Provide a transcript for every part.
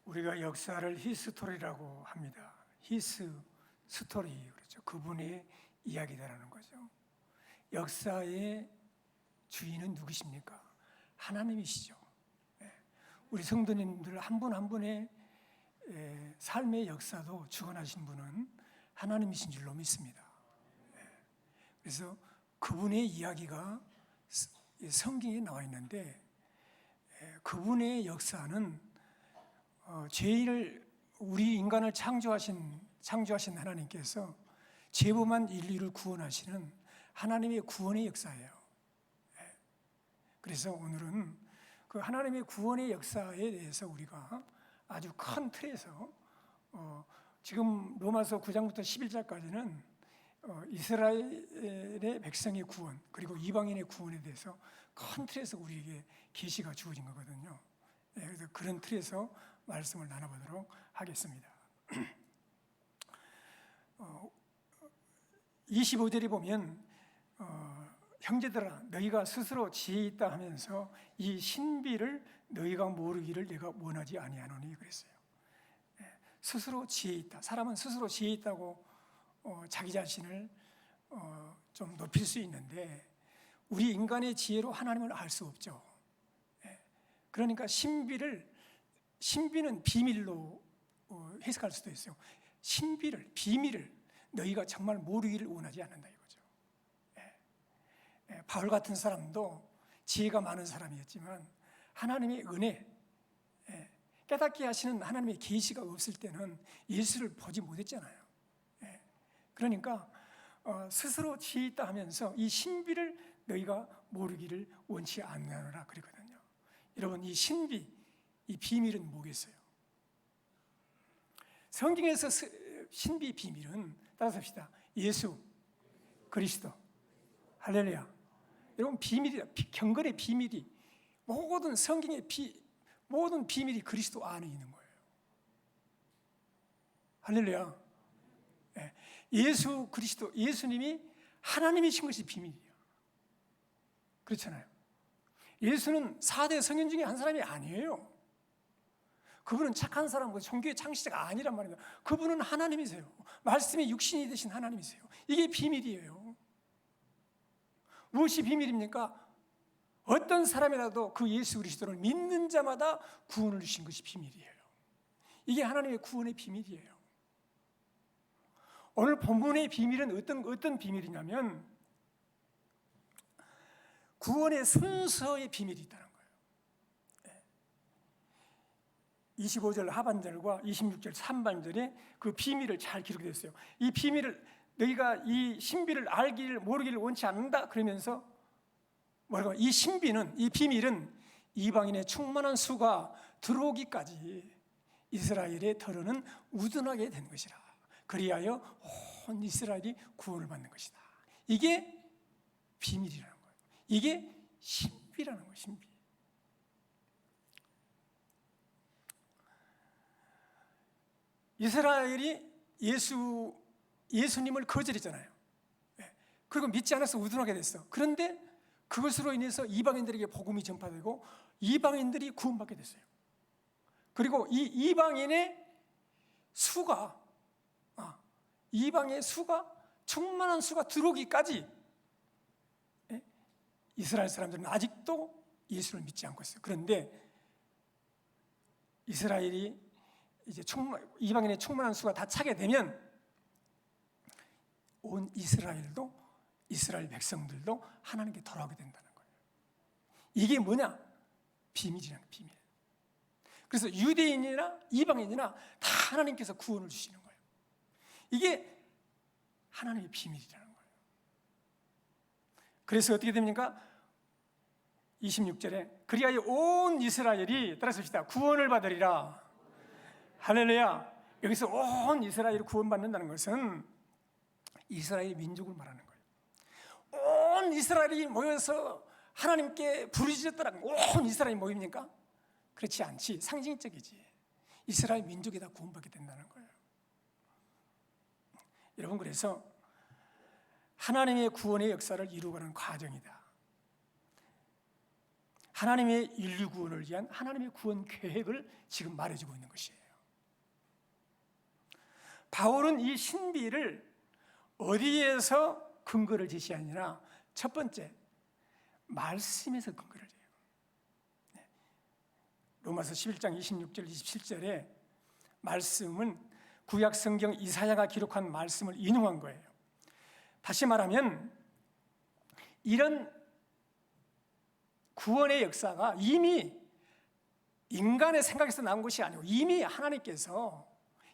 우리가 역사를 히스토리라고 합니다. 히스 스토리, 그렇죠. 그분의 이야기다라는 거죠. 역사의 주인은 누구십니까? 하나님이시죠. 우리 성도님들 한 분 한 분의 삶의 역사도 주관하신 분은 하나님이신 줄로 믿습니다. 그래서 그분의 이야기가 성경에 나와 있는데, 그분의 역사는 우리 인간을 창조하신 하나님께서 죄범한 인류를 구원하시는 하나님의 구원의 역사예요. 그래서 오늘은 그 하나님의 구원의 역사에 대해서 우리가 아주 큰 틀에서 지금 로마서 9장부터 11장까지는 이스라엘의 백성의 구원, 그리고 이방인의 구원에 대해서 큰 틀에서 우리에게 계시가 주어진 거거든요. 그래서 그런 틀에서 말씀을 나눠보도록 하겠습니다. 25절에 보면 형제들아 너희가 스스로 지혜 있다 하면서 이 신비를 너희가 모르기를 내가 원하지 아니하노니 그랬어요. 스스로 지혜 있다. 사람은 스스로 지혜 있다고 자기 자신을 좀 높일 수 있는데, 우리 인간의 지혜로 하나님을 알 수 없죠. 그러니까 신비는 비밀로 해석할 수도 있어요. 비밀을 너희가 정말 모르기를 원하지 않는다 이거죠. 바울 같은 사람도 지혜가 많은 사람이었지만 하나님의 은혜, 깨닫게 하시는 하나님의 계시가 없을 때는 예수를 보지 못했잖아요. 그러니까 스스로 지혜 있다 하면서 이 신비를 너희가 모르기를 원치 않느니라 그랬거든요. 여러분, 이 신비, 이 비밀은 뭐겠어요? 성경에서 신비 비밀은 따라서 예수 그리스도. 할렐루야. 여러분, 비밀이다. 경건의 비밀이, 모든 성경의 모든 비밀이 그리스도 안에 있는 거예요. 할렐루야. 예수 그리스도, 예수님이 하나님이신 것이 비밀이에요. 그렇잖아요. 예수는 4대 성인 중에 한 사람이 아니에요. 그분은 착한 사람이고 종교의 창시자가 아니란 말입니다. 그분은 하나님이세요. 말씀이 육신이 되신 하나님이세요. 이게 비밀이에요. 무엇이 비밀입니까? 어떤 사람이라도 그 예수 그리스도를 믿는 자마다 구원을 주신 것이 비밀이에요. 이게 하나님의 구원의 비밀이에요. 오늘 본문의 비밀은 어떤 비밀이냐면 구원의 순서의 비밀이 있다는 거예요. 25절 하반절과 26절 상반절에 그 비밀을 잘 기록되어 있어요. 이 비밀을, 너희가 이 신비를 알기를 모르기를 원치 않는다 그러면서 뭐라고, 이 비밀은 이방인의 충만한 수가 들어오기까지 이스라엘의 털어는 우둔하게 된 것이라. 그리하여 온 이스라엘이 구원을 받는 것이다. 이게 비밀이라는 거예요. 이게 신비라는 거예요. 신비. 이스라엘이 예수님을 거절했잖아요. 그리고 믿지 않아서 우둔하게 됐어. 그런데 그것으로 인해서 이방인들에게 복음이 전파되고 이방인들이 구원받게 됐어요. 그리고 이 이방의 수가 충만한 수가 들어오기까지 이스라엘 사람들은 아직도 예수를 믿지 않고 있어요. 그런데 이스라엘이 이제 이방인의 충만한 수가 다 차게 되면 온 이스라엘 백성들도 하나님께 돌아오게 된다는 거예요. 이게 뭐냐? 비밀이라는 비밀. 그래서 유대인이나 이방인이나 다 하나님께서 구원을 주시는 거예요. 이게 하나님의 비밀이라는 거예요. 그래서 어떻게 됩니까? 26절에 그리하여 온 이스라엘이, 따라서 합시다, 구원을 받으리라. 할렐루야. 여기서 온 이스라엘이 구원받는다는 것은 이스라엘 민족을 말하는 거예요. 온 이스라엘이 모여서 하나님께 부르짖었다는 온 이스라엘이 모입니까? 그렇지 않지. 상징적이지. 이스라엘 민족이 다 구원받게 된다는 거예요. 여러분, 그래서 하나님의 구원의 역사를 이루어가는 과정이다. 하나님의 인류 구원을 위한 하나님의 구원 계획을 지금 말해주고 있는 것이에요. 바울은 이 신비를 어디에서 근거를 제시하느냐? 첫 번째, 말씀에서 근거를 제시해요. 로마서 11장 26절 27절에 말씀은 구약 성경 이사야가 기록한 말씀을 인용한 거예요. 다시 말하면 이런 구원의 역사가 이미 인간의 생각에서 나온 것이 아니고 이미 하나님께서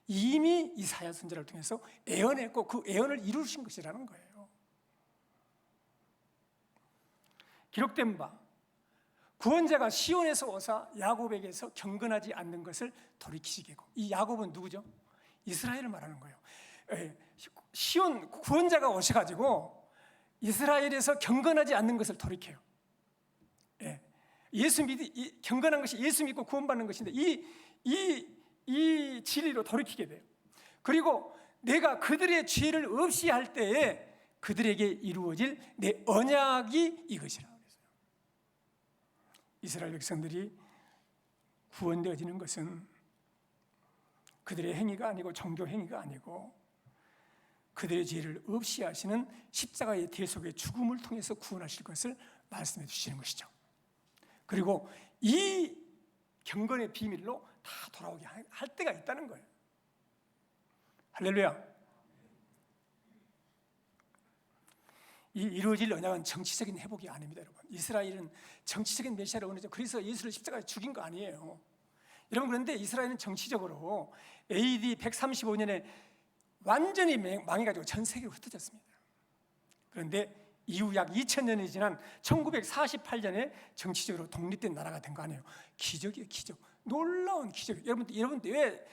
이미 이사야 선지자를 통해서 예언했고 그 예언을 이루신 것이라는 거예요. 기록된 바 구원자가 시온에서 오사 야곱에게서 경건하지 않는 것을 돌이키시게 하고, 이 야곱은 누구죠? 이스라엘을 말하는 거예요. 시온 구원자가 오셔가지고 이스라엘에서 경건하지 않는 것을 돌이켜요. 경건한 것이 예수 믿고 구원받는 것인데 이 진리로 돌이키게 돼요. 그리고 내가 그들의 죄를 없이 할 때에 그들에게 이루어질 내 언약이 이것이라 그랬어요. 이스라엘 백성들이 구원되어지는 것은 그들의 행위가 아니고 종교 행위가 아니고 그들의 죄를 없이 하시는 십자가의 대속의 죽음을 통해서 구원하실 것을 말씀해 주시는 것이죠. 그리고 이 경건의 비밀로 다 돌아오게 할 때가 있다는 거예요. 할렐루야. 이 이루어질 언약은 정치적인 회복이 아닙니다, 여러분. 이스라엘은 정치적인 메시아를 원했죠. 그래서 예수를 십자가에 죽인 거 아니에요. 여러분, 그런데 이스라엘은 정치적으로 AD 135년에 완전히 망해가지고 전 세계로 흩어졌습니다. 그런데 이후 약 2000년이 지난 1948년에 정치적으로 독립된 나라가 된 거 아니에요. 기적이에요, 기적. 놀라운 기적. 여러분 왜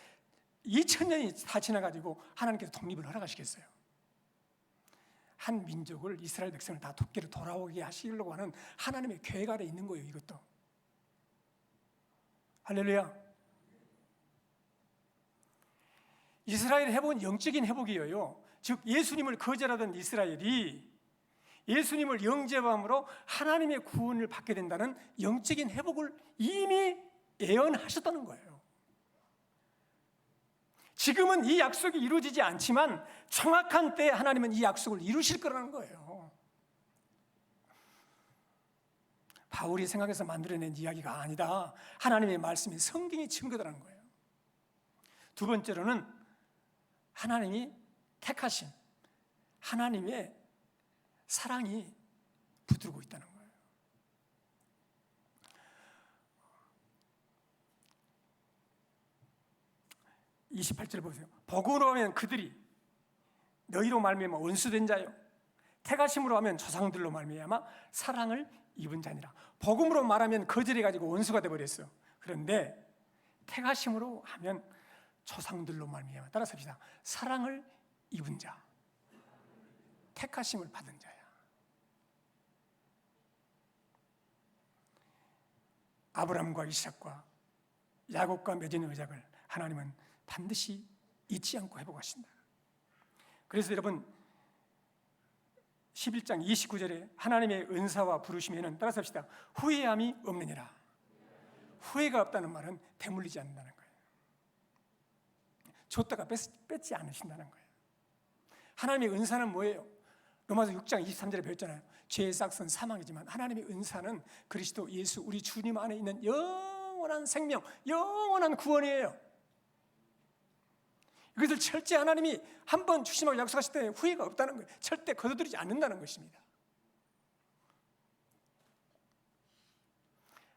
2000년이 다 지나가지고 하나님께서 독립을 허락하시겠어요? 한 민족을, 이스라엘 백성을 다 도끼로 돌아오게 하시려고 하는 하나님의 계획 아래 있는 거예요, 이것도. 할렐루야. 이스라엘 회복은 영적인 회복이에요. 즉 예수님을 거절하던 이스라엘이 예수님을 영접함으로 하나님의 구원을 받게 된다는 영적인 회복을 이미 예언하셨다는 거예요. 지금은 이 약속이 이루어지지 않지만 정확한 때에 하나님은 이 약속을 이루실 거라는 거예요. 바울이 생각해서 만들어낸 이야기가 아니다. 하나님의 말씀이 성경이 증거다라는 거예요. 두 번째로는 하나님이 택하신 하나님의 사랑이 붙들고 있다는 거예요. 28절 보세요. 복음으로 하면 그들이 너희로 말미암아 원수된 자요 택하심으로 하면 조상들로 말미암아 사랑을 입은 자니라. 복음으로 말하면 거절해가지고 원수가 되어버렸어요. 그런데 택하심으로 하면 조상들로 말미암아, 따라서 합시다. 사랑을 입은 자, 택하심을 받은 자야. 아브라함과 이삭과 야곱과 맺은 언약을 하나님은 반드시 잊지 않고 회복하신다. 그래서 여러분 11장 29절에 하나님의 은사와 부르심에는, 따라서 합시다. 후회함이 없느니라. 후회가 없다는 말은 되물리지 않는다는 거예요. 줬다가 뺏지 않으신다는 거예요. 하나님의 은사는 뭐예요? 로마서 6장 23절에 배웠잖아요. 죄의 싹은 사망이지만 하나님의 은사는 그리스도 예수 우리 주님 안에 있는 영원한 생명, 영원한 구원이에요. 이것을 철저히 하나님이 한 번 주시라고 약속하실 때 후회가 없다는 거예요. 절대 거둬들이지 않는다는 것입니다.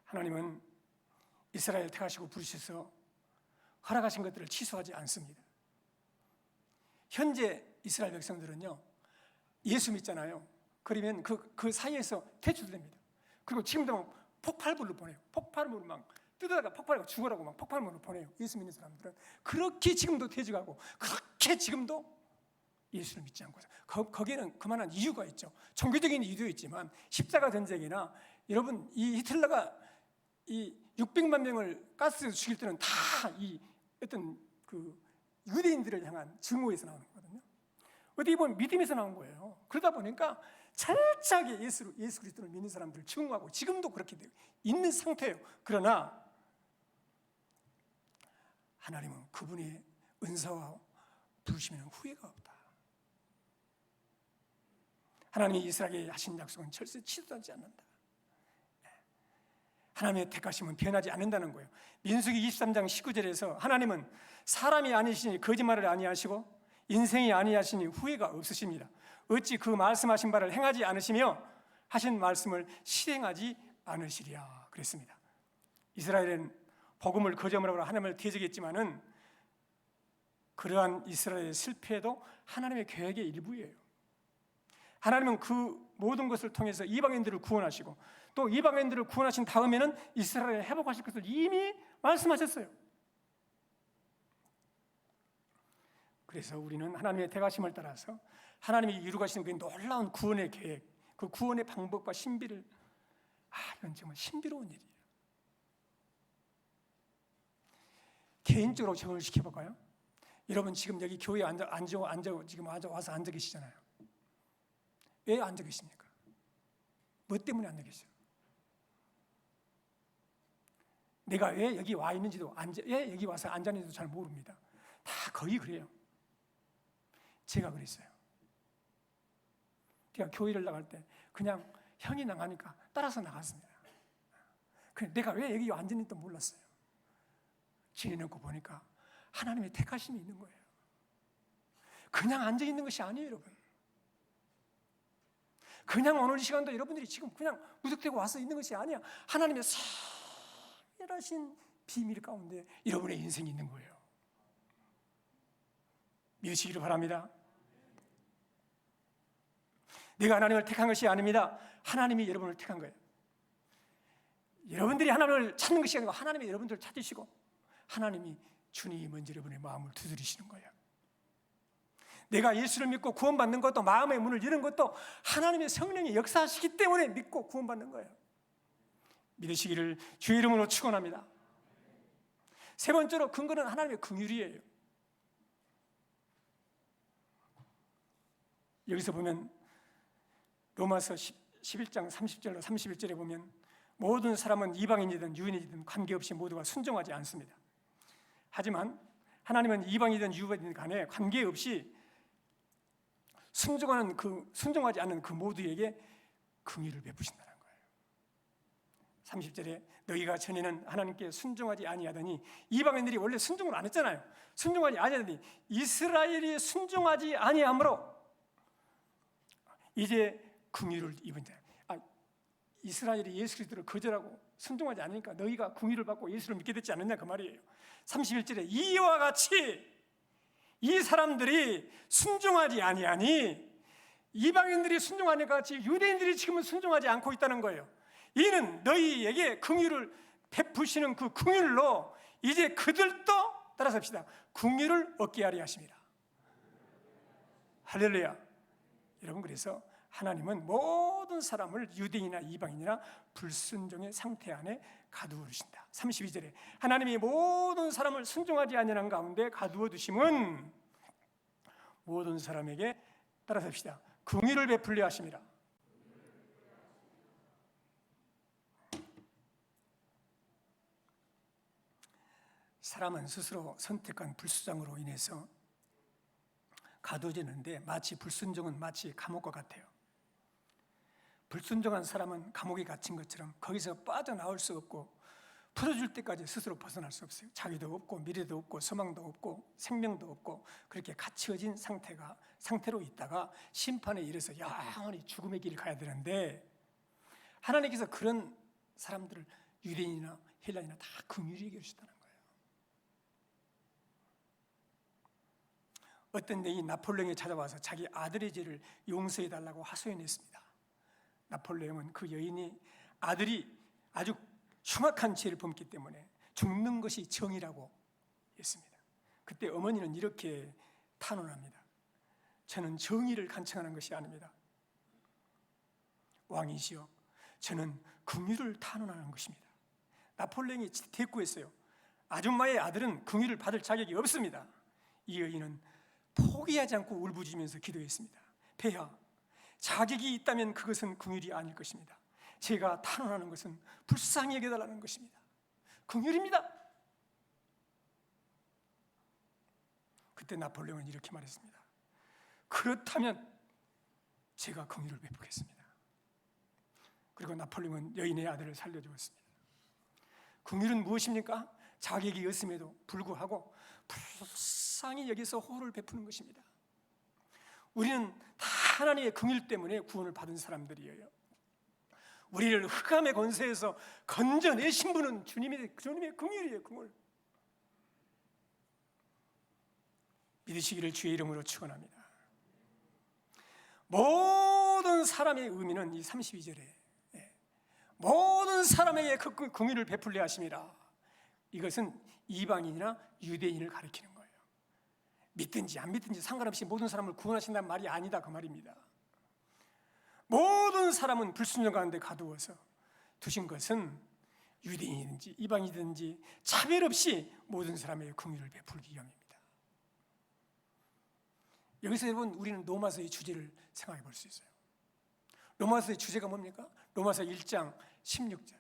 하나님은 이스라엘 택하시고 부르셔서 허락하신 것들을 취소하지 않습니다. 현재 이스라엘 백성들은요, 예수 믿잖아요. 그러면 그 사이에서 퇴출됩니다. 그리고 지금도 폭발물을 보내요. 폭발물을 막 뜯어다가 폭발하고 죽으라고 막 폭발물을 보내요. 예수 믿는 사람들은 그렇게 지금도 퇴직하고 그렇게 지금도 예수를 믿지 않고, 거기에는 그만한 이유가 있죠. 종교적인 이유도 있지만 십자가 전쟁이나, 여러분 이 히틀러가 이 600만 명을 가스에서 죽일 때는 다 이 어떤 그 유대인들을 향한 증오에서 나오는 거거든요. 어떻게 보면 믿음에서 나온 거예요. 그러다 보니까 철저하게 예수 그리스도를 믿는 사람들을 증오하고 지금도 그렇게 되어 있는 상태예요. 그러나 하나님은 그분의 은사와 부르심에는 후회가 없다. 하나님이 이스라엘에게 하신 약속은 절대 취소하지 않는다. 하나님의 택하심은 변하지 않는다는 거예요. 민수기 23장 19절에서 하나님은 사람이 아니시니 거짓말을 아니하시고 인생이 아니하시니 후회가 없으십니다. 어찌 그 말씀하신 바를 행하지 않으시며 하신 말씀을 실행하지 않으시랴 그랬습니다. 이스라엘은 복음을 거짓말하고 하나님을 대적했지만은 그러한 이스라엘의 실패도 하나님의 계획의 일부예요. 하나님은 그 모든 것을 통해서 이방인들을 구원하시고 또 이방인들을 구원하신 다음에는 이스라엘을 회복하실 것을 이미 말씀하셨어요. 그래서 우리는 하나님의 택하심을 따라서 하나님이 이루가시는 그 놀라운 구원의 계획, 그 구원의 방법과 신비를 이건 정말 신비로운 일이에요. 개인적으로 적응을 시켜볼까요? 여러분 지금 여기 교회에 와서 앉아 계시잖아요. 왜 앉아 계십니까? 뭐 때문에 앉아 계세요? 내가 왜 여기 와 있는지도 왜 여기 와서 앉아 있는지도 잘 모릅니다. 다 거의 그래요. 제가 그랬어요. 제가 교회를 나갈 때 그냥 형이 나가니까 따라서 나갔습니다. 내가 왜 여기 앉아 있는지도 몰랐어요. 지내놓고 보니까 하나님의 택하심이 있는 거예요. 그냥 앉아 있는 것이 아니에요, 여러분. 그냥 오늘 이 시간도 여러분들이 지금 그냥 무턱대고 와서 있는 것이 아니야. 하나님의 성별하신 비밀 가운데 여러분의 인생이 있는 거예요. 믿으시기를 바랍니다. 내가 하나님을 택한 것이 아닙니다. 하나님이 여러분을 택한 거예요. 여러분들이 하나님을 찾는 것이 아니고 하나님이 여러분들을 찾으시고 하나님이 주님이 먼저 여러분의 마음을 두드리시는 거예요. 내가 예수를 믿고 구원받는 것도 마음의 문을 여는 것도 하나님의 성령이 역사하시기 때문에 믿고 구원받는 거예요. 믿으시기를 주의 이름으로 축원합니다. 세 번째로 근거는 하나님의 긍휼이에요. 여기서 보면 로마서 11장 30절로 31절에 보면 모든 사람은 이방인이든 유인이든 관계없이 모두가 순종하지 않습니다. 하지만 하나님은 이방이든 유인이든 간에 관계없이 순종하지 않는 그 모두에게 긍휼을 베푸신다는 거예요. 30절에 너희가 전에는 하나님께 순종하지 아니하더니 이방인들이 원래 순종을 안 했잖아요. 순종하지 아니하더니 이스라엘이 순종하지 아니하므로 이제 긍휼을 입은 자. 이스라엘이 예수 그리스도를 거절하고 순종하지 않으니까 너희가 긍휼을 받고 예수를 믿게 됐지 않느냐 그 말이에요. 31절에 이와 같이 이 사람들이 순종하지 아니하니 이방인들이 순종하는 것 같이 유대인들이 지금은 순종하지 않고 있다는 거예요. 이는 너희에게 긍휼을 베푸시는 그 긍휼로 이제 그들도 따라서 합시다. 긍휼을 얻게 하려 하십니다. 할렐루야. 여러분 그래서 하나님은 모든 사람을 유대인이나 이방인이나 불순종의 상태 안에 가두어 두신다. 32절에 하나님이 모든 사람을 순종하지 아니하는 가운데 가두어 두심은 모든 사람에게 따라서 합시다. 긍휼을 베풀려 하심이라. 사람은 스스로 선택한 불순종으로 인해서 가두어지는데 마치 불순종은 마치 감옥과 같아요. 불순종한 사람은 감옥에 갇힌 것처럼 거기서 빠져나올 수 없고 풀어줄 때까지 스스로 벗어날 수 없어요. 자기도 없고 미래도 없고 소망도 없고 생명도 없고 그렇게 갇혀진 상태로 있다가 심판에 이르러서 영원히 죽음의 길을 가야 되는데 하나님께서 그런 사람들을 유대인이나 헬라인이나 다 긍휼히 여기시다는 거예요. 어떤 여인이 나폴레옹이 찾아와서 자기 아들의 죄를 용서해달라고 하소연했습니다. 나폴레옹은 그 여인이 아들이 아주 흉악한 죄를 범기 때문에 죽는 것이 정의라고 했습니다. 그때 어머니는 이렇게 탄원합니다. 저는 정의를 간청하는 것이 아닙니다. 왕이시여, 저는 긍휼을 탄원하는 것입니다. 나폴레옹이 대꾸했어요. 아줌마의 아들은 긍휼을 받을 자격이 없습니다. 이 여인은 포기하지 않고 울부짖으면서 기도했습니다. 폐하, 자격이 있다면 그것은 긍휼이 아닐 것입니다. 제가 탄원하는 것은 불쌍히 여겨달라는 것입니다. 긍휼입니다. 그때 나폴레옹은 이렇게 말했습니다. 그렇다면 제가 긍휼을 베푸겠습니다. 그리고 나폴레옹은 여인의 아들을 살려주었습니다. 긍휼은 무엇입니까? 자격이 없음에도 불구하고 불쌍히 여기서 호를 베푸는 것입니다. 우리는 다 하나님의 긍휼 때문에 구원을 받은 사람들이에요. 우리를 흑암의 권세에서 건져내신 분은 주님의 긍휼이에요. 긍휼. 믿으시기를 주의 이름으로 축원합니다. 모든 사람의 의미는 이 32절에 모든 사람에게 그 긍휼을 베풀려 하심이라. 이것은 이방인이나 유대인을 가리키는 거예요. 믿든지 안 믿든지 상관없이 모든 사람을 구원하신다는 말이 아니다, 그 말입니다. 모든 사람은 불순종 가운데 가두어서 두신 것은 유대인이든지 이방인이든지 차별 없이 모든 사람에게 긍휼을 베풀기 위함입니다. 여기서 여러분, 우리는 로마서의 주제를 생각해 볼 수 있어요. 로마서의 주제가 뭡니까? 로마서 1장 16절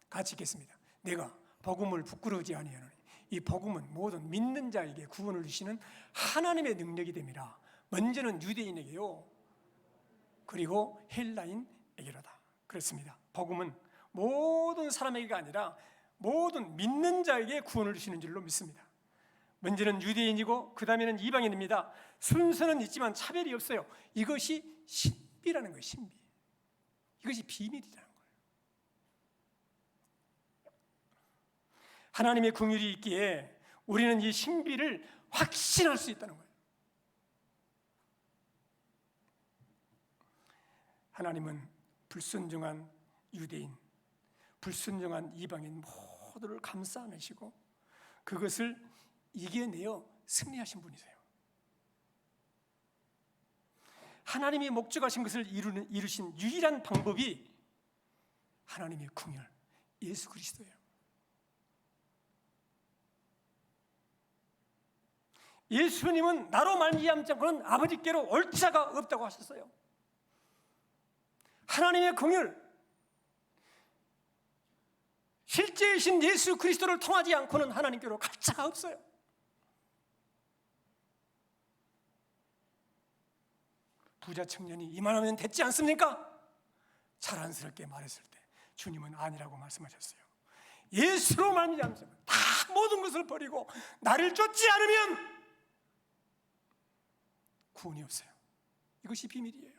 같이 읽겠습니다. 내가 복음을 부끄러우지 아니하노니 이 복음은 모든 믿는 자에게 구원을 주시는 하나님의 능력이 됨이라. 먼저는 유대인에게요, 그리고 헬라인에게로다. 그렇습니다. 복음은 모든 사람에게가 아니라 모든 믿는 자에게 구원을 주시는 줄로 믿습니다. 먼저는 유대인이고 그 다음에는 이방인입니다. 순서는 있지만 차별이 없어요. 이것이 신비라는 거예요. 신비. 이것이 비밀이라는 거예요. 하나님의 긍휼이 있기에 우리는 이 신비를 확신할 수 있다는 거예요. 하나님은 불순종한 유대인, 불순종한 이방인 모두를 감싸 안으시고 그것을 이겨내어 승리하신 분이세요. 하나님이 목적하신 것을 이루신 유일한 방법이 하나님의 긍휼, 예수 그리스도예요. 예수님은 나로 말미암지 않고는 아버지께로 올 자가 없다고 하셨어요. 하나님의 긍휼, 실제이신 예수 그리스도를 통하지 않고는 하나님께로 갈 자가 없어요. 부자 청년이 이만하면 됐지 않습니까? 자랑스럽게 말했을 때 주님은 아니라고 말씀하셨어요. 예수로 말미암아 다 모든 것을 버리고 나를 쫓지 않으면 구원이 없어요. 이것이 비밀이에요.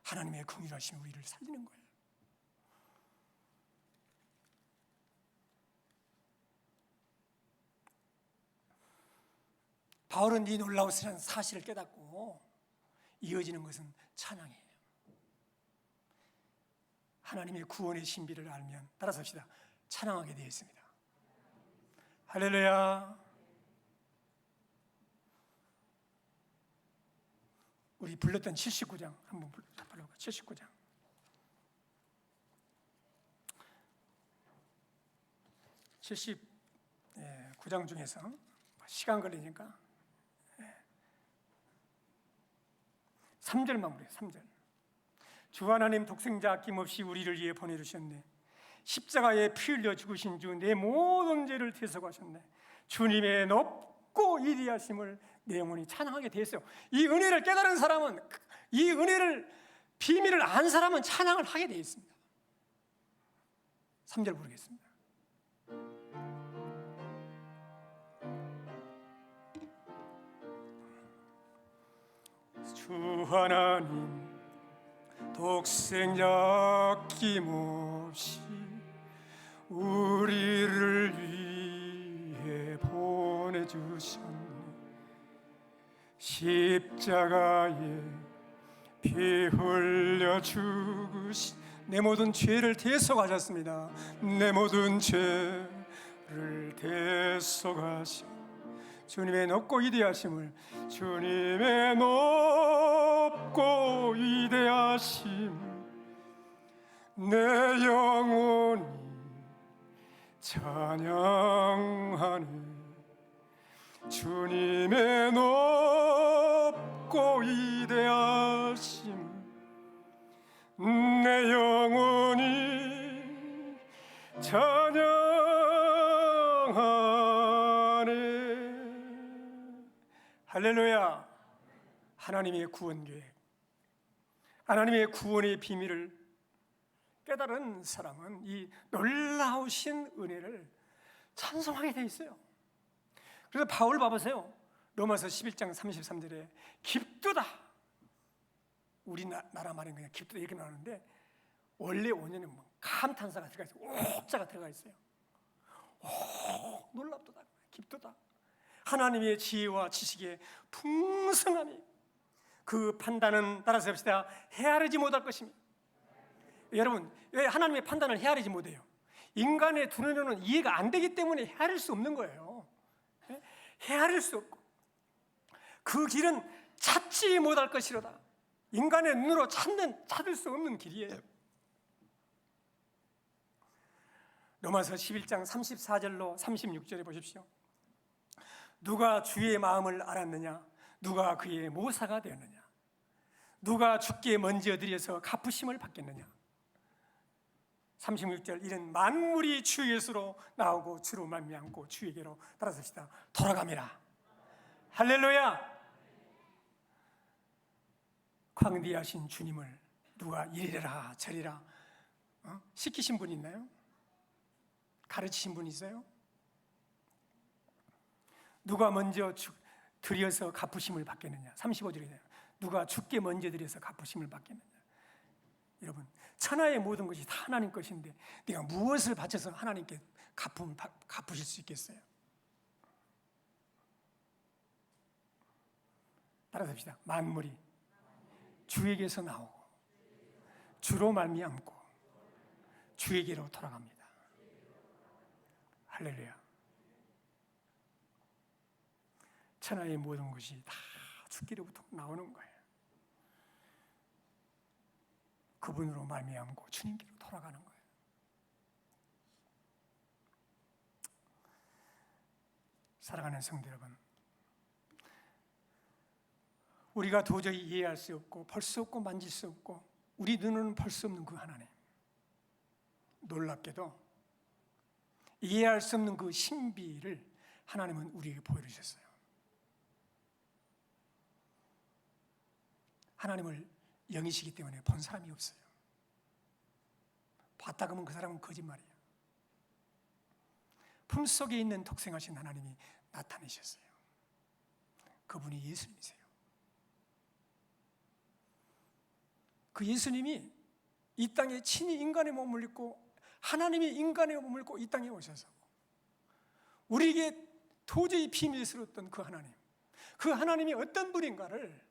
하나님의 긍휼하심이 우리를 살리는 거예요. 바울은 이 놀라운 사실을 깨닫고 이어지는 것은 찬양이에요. 하나님의 구원의 신비를 알면 따라서 합시다. 찬양하게 되어 있습니다. 할렐루야. 우리 불렀던 79장 한번 불러볼까요? 79장. 79장 중에서 시간 걸리니까 3절만 보세요. 3절. 주 하나님 독생자 아낌없이 우리를 위해 보내주셨네. 십자가에 피 흘려 죽으신 주 내 모든 죄를 대속하셨네. 주님의 높고 위대하심을 내 영혼이 찬양하게 되었어요. 이 은혜를 깨달은 사람은, 이 은혜를 비밀을 안 사람은 찬양을 하게 되어 있습니다. 3절 부르겠습니다. 주 하나님 독생자 아낌없이 우리를 위해 보내주셨네. 십자가에 피 흘려 죽으신 내 모든 죄를 대속하셨습니다. 내 모든 죄를 대속하신 주님의 높고 위대하심을, 주님의 높고 위대하심을 내 영혼이 찬양하네. 주님의 높고 높고 위대하심 내 영혼이 찬양하네. 할렐루야. 하나님의 구원 계획, 하나님의 구원의 비밀을 깨달은 사람은 이 놀라우신 은혜를 찬송하게 돼 있어요. 그래서 바울 봐보세요. 로마서 11장 33절에 깊도다, 우리나라 말은 그냥 깊도다 이렇게 나오는데 원래 원어는 뭐 감탄사가 들어가 있어요. 옥자가 들어가 있어요. 오, 놀랍도다, 깊도다. 하나님의 지혜와 지식의 풍성함이 그 판단은 따라서 합시다. 헤아리지 못할 것입니다. 여러분, 왜 하나님의 판단을 헤아리지 못해요? 인간의 두 눈으로는 이해가 안 되기 때문에 헤아릴 수 없는 거예요. 헤아릴 수 없고 그 길은 찾지 못할 것이로다. 인간의 눈으로 찾을 수 없는 길이에요. 로마서 11장 34절로 36절에 보십시오. 누가 주의 마음을 알았느냐? 누가 그의 모사가 되었느냐? 누가 주께 먼저 드려서 갚으심을 받겠느냐? 36절, 이는 만물이 주 예수로 나오고 주로 말미암고 주에게로 따라섭시다. 돌아갑니다. 할렐루야. 광대하신 주님을 누가 이리라 저리라 시키신 분 있나요? 가르치신 분 있어요? 누가 먼저 드려서 갚으심을 받겠느냐? 35절이에요. 누가 주께 먼저 드려서 갚으심을 받겠느냐? 여러분, 천하의 모든 것이 다 하나님 것인데 네가 무엇을 바쳐서 하나님께 갚으실 수 있겠어요? 따라서 합시다. 만물이 주에게서 나오고 주로 말미암고 주에게로 돌아갑니다. 할렐루야. 천하의 모든 것이 다 주께로부터 나오는 거예요. 그분으로 말미암고 주님께로 돌아가는 거예요. 사랑하는 성도 여러분, 우리가 도저히 이해할 수 없고 볼 수 없고 만질 수 없고 우리 눈으로는 볼 수 없는 그 하나님, 놀랍게도 이해할 수 없는 그 신비를 하나님은 우리에게 보여주셨어요. 하나님을 영이시기 때문에 본 사람이 없어요. 봤다 그러면 그 사람은 거짓말이에요. 품속에 있는 독생하신 하나님이 나타내셨어요. 그분이 예수님이세요. 그 예수님이 이 땅에 친히 인간의 몸을 입고 하나님이 인간의 몸을 입고 이 땅에 오셔서 우리에게 도저히 비밀스러웠던 그 하나님, 그 하나님이 어떤 분인가를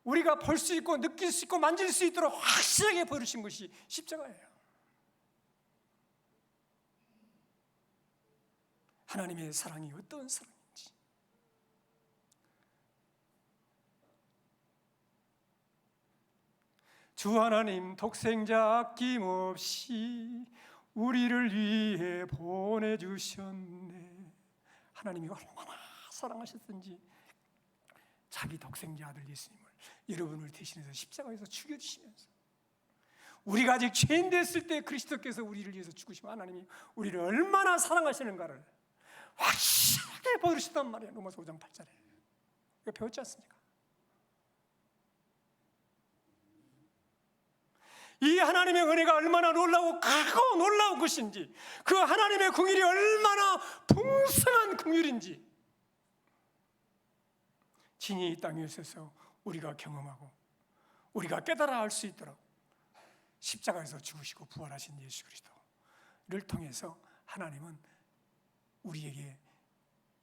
우리가 볼 수 있고 느낄 수 있고 만질 수 있도록 확실하게 보여주신 것이 십자가예요. 하나님의 사랑이 어떤 사랑인지, 주 하나님 독생자 아낌없이 우리를 위해 보내주셨네. 하나님이 얼마나 사랑하셨든지 자기 독생자 아들 예수님을 여러분을 대신해서 십자가에서 죽여주시면서 우리가 아직 죄인 됐을 때 그리스도께서 우리를 위해서 죽으시면 하나님이 우리를 얼마나 사랑하시는가를 확실하게 보여주시단 말이에요. 로마서 5장 8절에 이거 배웠지 않습니까? 이 하나님의 은혜가 얼마나 놀라고 크고 놀라운 것인지, 그 하나님의 긍휼이 얼마나 풍성한 긍휼인지 진히 이 땅에 있어서 우리가 경험하고 우리가 깨달아 알 수 있도록 십자가에서 죽으시고 부활하신 예수 그리스도를 통해서 하나님은 우리에게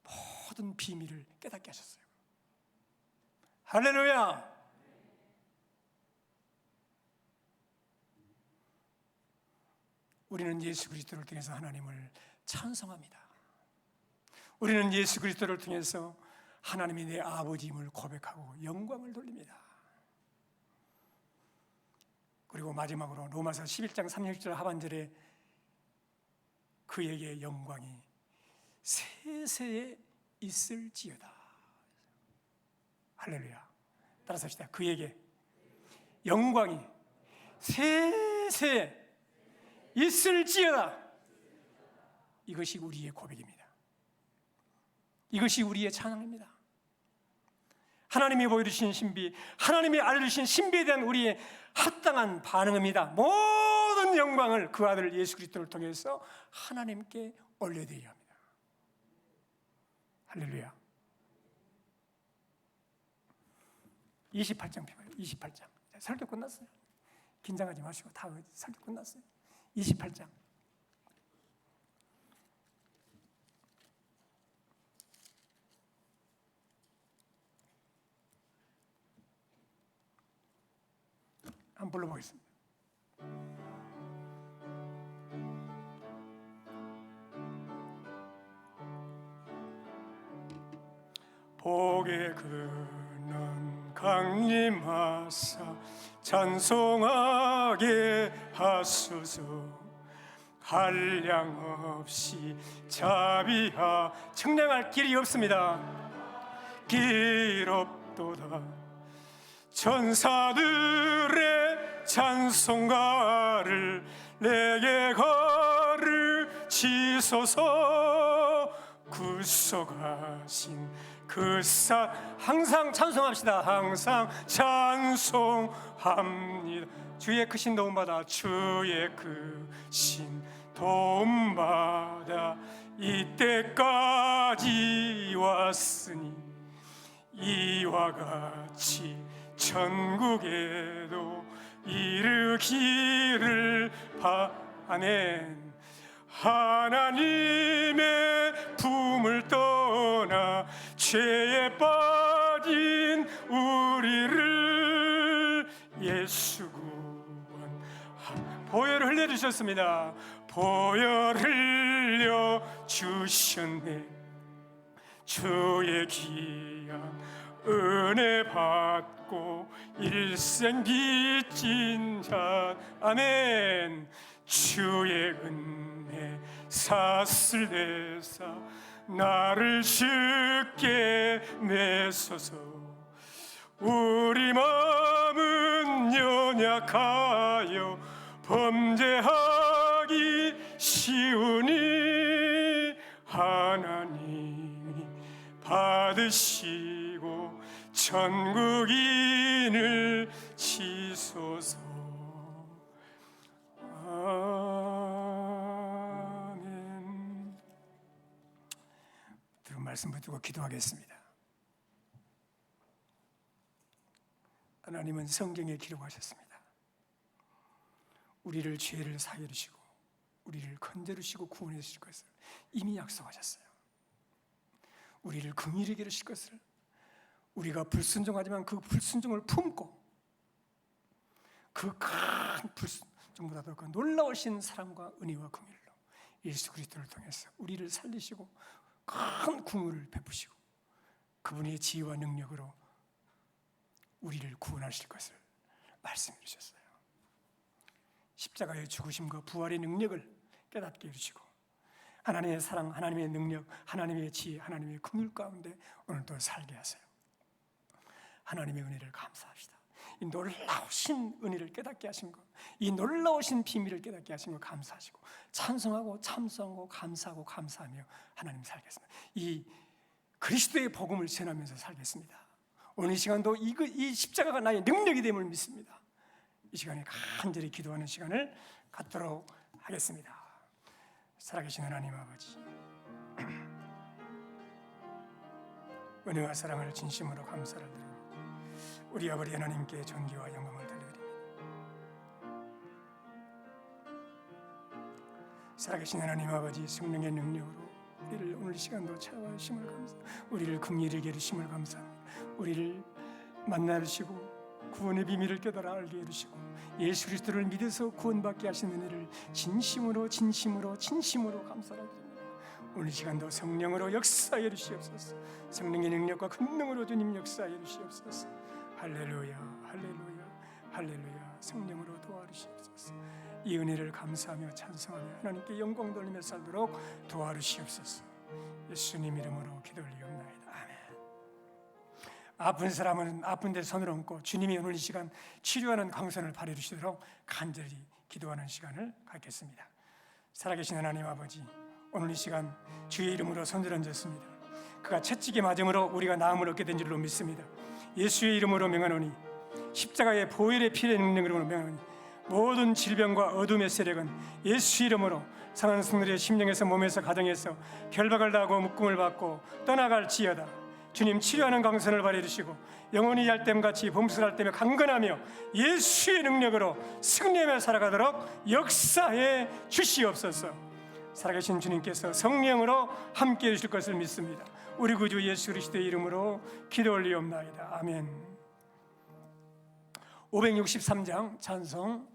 모든 비밀을 깨닫게 하셨어요. 할렐루야. 우리는 예수 그리스도를 통해서 하나님을 찬송합니다. 우리는 예수 그리스도를 통해서 하나님이 내 아버지임을 고백하고 영광을 돌립니다. 그리고 마지막으로 로마서 11장 36절 하반절에 그에게 영광이 세세에 있을지어다. 할렐루야. 따라서 합시다. 그에게 영광이 세세 있을지어다. 이것이 우리의 고백입니다. 이것이 우리의 찬양입니다. 하나님이 보여주신 신비, 하나님이 알려주신 신비에 대한 우리의 합당한 반응입니다. 모든 영광을 그 아들 예수 그리스도를 통해서 하나님께 올려드려야 합니다. 할렐루야. 28장 펴봐요. 28장. 설교 끝났어요. 긴장하지 마시고 다 설교 끝났어요. 28장. 한번 불러보겠습니다. 복의 그는 강림하사 찬송하게 하소서. 한량 없이 자비하 청량할 길이 없습니다. 길 없도다. 천사들의 찬송가를 내게 가르치소서. 구속하신 그 항상 찬송합시다. 항상 찬송합니다. 주의 크신 도움받아 주의 크신 도움받아 이때까지 왔으니 이와 같이 천국에도 이르기를 바라는 하나님의 품을 떠나 죄에 빠진 우리를 예수 구원 보혈을 흘려주셨습니다. 보혈 흘려주셨네. 주의 귀한 은혜 받고 일생 빚진 자 아멘. 주의 은혜 샀을 내사 나를 쉽게 메소서. 우리 마음은 연약하여 범죄하기 쉬우니 하나님이 받으시고 천국인을 치소서. 아멘. 들은 말씀 붙들고 기도하겠습니다. 하나님은 성경에 기록하셨습니다. 우리를 죄를 사하여 주시고 우리를 건져 주시고 구원해 주실 것을 이미 약속하셨어요. 우리를 긍휼히 여겨 주실 것을, 우리가 불순종하지만 그 불순종을 품고 그 큰 불순종보다도 그 놀라우신 사랑과 은혜와 긍휼로 예수 그리스도를 통해서 우리를 살리시고 큰 국물을 베푸시고 그분의 지혜와 능력으로 우리를 구원하실 것을 말씀해 주셨어요. 십자가의 죽으심과 부활의 능력을 깨닫게 해주시고 하나님의 사랑, 하나님의 능력, 하나님의 지혜, 하나님의 긍휼 가운데 오늘도 살게 하세요. 하나님의 은혜를 감사합시다. 이 놀라우신 은혜를 깨닫게 하신 것, 이 놀라우신 비밀을 깨닫게 하신 것 감사하시고 찬송하고 참송하고 감사하고 감사하며 하나님 살겠습니다. 이 그리스도의 복음을 전하면서 살겠습니다. 오늘 이 시간도 이 십자가가 나의 능력이 됨을 믿습니다. 이 시간에 간절히 기도하는 시간을 갖도록 하겠습니다. 살아계신 하나님 아버지, 은혜와 사랑을 진심으로 감사를 드립니다. 우리 아버지 하나님께 존귀와 영광을 돌려드립니다. 살아계신 하나님 아버지, 성령의 능력으로 우리를 오늘 이 시간도 채워주심을 감사합니다. 우리를 긍휼히 여겨 주심을 감사합니다. 우리를 만나주시고 구원의 비밀을 깨달아 알게 해주시고 예수 그리스도를 믿어서 구원받게 하신 은혜를 진심으로 감사를 드립니다. 오늘 이 시간도 성령으로 역사해 주시옵소서. 성령의 능력과 권능으로 주님 역사해 주시옵소서. 할렐루야, 할렐루야, 할렐루야. 성령으로 도와주시옵소서. 이 은혜를 감사하며 찬송하며 하나님께 영광 돌리며 살도록 도와주시옵소서. 예수님 이름으로 기도 올리옵나이다. 아멘. 아픈 사람은 아픈 데 손을 얹고 주님이 오늘 이 시간 치료하는 강선을 발휘해 주시도록 간절히 기도하는 시간을 갖겠습니다. 살아계신 하나님 아버지, 오늘 이 시간 주의 이름으로 손을 얹었습니다. 그가 채찍에 맞음으로 우리가 나음을 얻게 된 줄로 믿습니다. 예수의 이름으로 명하노니, 십자가의 보혈의 피의 능력으로 명하노니, 모든 질병과 어둠의 세력은 예수 이름으로 상한 성들의 심령에서 몸에서 가정에서 결박을 당하고 묶음을 받고 떠나갈지어다. 주님 치료하는 강선을 발휘해 주시고 영혼이 얄땜같이 범술할 때며 강건하며 예수의 능력으로 승리하며 살아가도록 역사해 주시옵소서. 살아계신 주님께서 성령으로 함께해 주실 것을 믿습니다. 우리 구주 예수 그리스도의 이름으로 기도 올리옵나이다. 아멘. 563장 찬송